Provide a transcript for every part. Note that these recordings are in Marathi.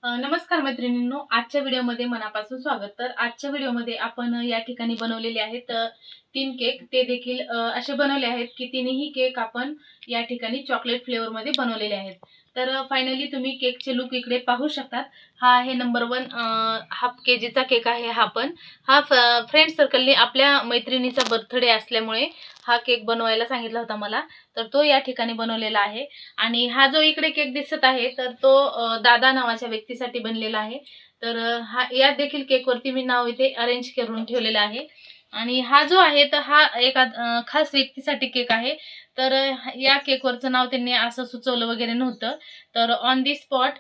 नमस्कार मैत्रिणींनो, आजच्या व्हिडिओमध्ये मनापासून स्वागत. तर आजच्या व्हिडिओमध्ये आपण या ठिकाणी बनवलेले आहेत 3 केक. ते देखील असे बनवले आहेत की तिन्ही केक आपण या ठिकाणी चॉकलेट फ्लेवरमध्ये बनवलेले आहेत. तर फायनली तुम्ही केकचे लुक इकडे पाहू शकतात. हा आहे नंबर 1 हाफ केजीचा केक आहे. हा पण हा फ्रेंड सर्कलने आपल्या मैत्रिणीचा बर्थडे असल्यामुळे हा केक बनवायला सांगितला होता मला. तर तो या ठिकाणी बनवलेला आहे. आणि हा जो इकडे केक दिसत आहे तर तो दादा नावाच्या व्यक्तीसाठी बनलेला आहे. तर हा या देखील केकवरती मी नाव इथे अरेंज करून ठेवलेलं आहे. आणि हा जो आहे तर हा एका खास व्यक्तीसाठी केक आहे. तर या केकवरचं नाव त्यांनी असं सुचवलं वगैरे नव्हतं. तर ऑन दी स्पॉट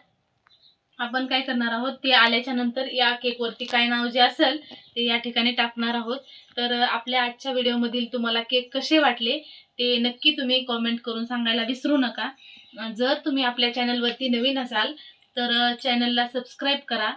आपण काय करणार आहोत, ते आल्याच्या नंतर या केकवरती काय नाव जे असेल ते या ठिकाणी टाकणार आहोत. तर आपल्या आजच्या व्हिडिओमधील तुम्हाला केक कसे वाटले ते नक्की तुम्ही कॉमेंट करून सांगायला विसरू नका. जर तुम्ही आपल्या चॅनलवरती नवीन असाल तर चॅनलला सबस्क्राईब करा,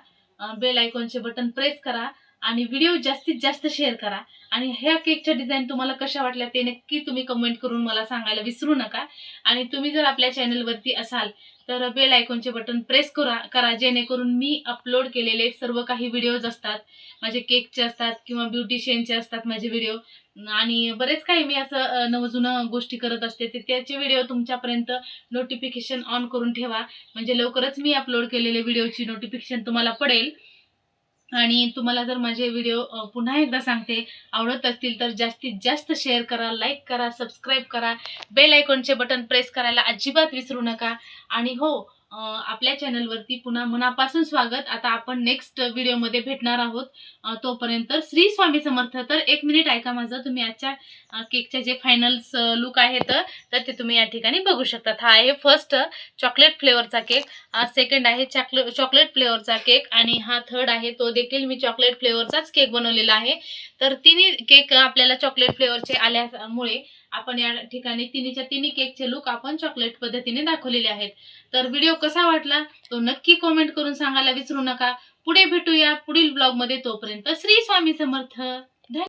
बेल आयकॉनचे बटन प्रेस करा आणि व्हिडिओ जास्तीत जास्त शेअर करा. आणि ह्या केकच्या डिझाईन तुम्हाला कशा वाटल्या ते नक्की तुम्ही कमेंट करून मला सांगायला विसरू नका. आणि तुम्ही जर आपल्या चॅनलवरती असाल तर बेल आयकॉनचे बटन प्रेस करा जेणेकरून मी अपलोड केलेले सर्व काही व्हिडिओज असतात, माझे केकचे असतात किंवा ब्युटिशियनचे असतात माझे व्हिडिओ, आणि बरेच काही मी असं नवजुनं गोष्टी करत असते, ते त्याचे व्हिडिओ तुमच्यापर्यंत नोटिफिकेशन ऑन करून ठेवा. म्हणजे लवकरच मी अपलोड केलेले व्हिडिओची नोटिफिकेशन तुम्हाला पडेल. आणि तुम्हाला जर माझे व्हिडिओ पुन्हा एकदा सांगते आवडत असतील तर जास्तीत जास्त शेअर करा, लाईक करा, सबस्क्राईब करा, बेल आयकॉनचे बटन प्रेस करायला अजिबात विसरू नका. आणि हो, आपल्या चॅनलवरती पुन्हा मनापासून स्वागत. आता आपण नेक्स्ट व्हिडिओमध्ये भेटणार आहोत. तोपर्यंत श्री स्वामी समर्थ. तर 1 मिनिट ऐका माझं, तुम्ही आजच्या केकचे जे फायनल लुक आहेत तर ते तुम्ही या ठिकाणी बघू शकतात. हा आहे फर्स्ट चॉकलेट फ्लेवरचा केक, हा सेकंड आहे चॉकलेट फ्लेवरचा केक, आणि हा थर्ड आहे तो देखील मी चॉकलेट फ्लेवरचाच केक बनवलेला आहे. तर तिन्ही केक आपल्याला चॉकलेट फ्लेवरचे आल्यामुळे आपण या ठिकाणी तिन्ही केकचे लुक आपण चॉकलेट पद्धतीने दाखवलेले आहेत. तर व्हिडिओ कसा वाटला तो नक्की कमेंट करून सांगायला विसरू नका. पुढे भेटूया पुढील ब्लॉगमध्ये. तोपर्यंत श्री स्वामी समर्थ.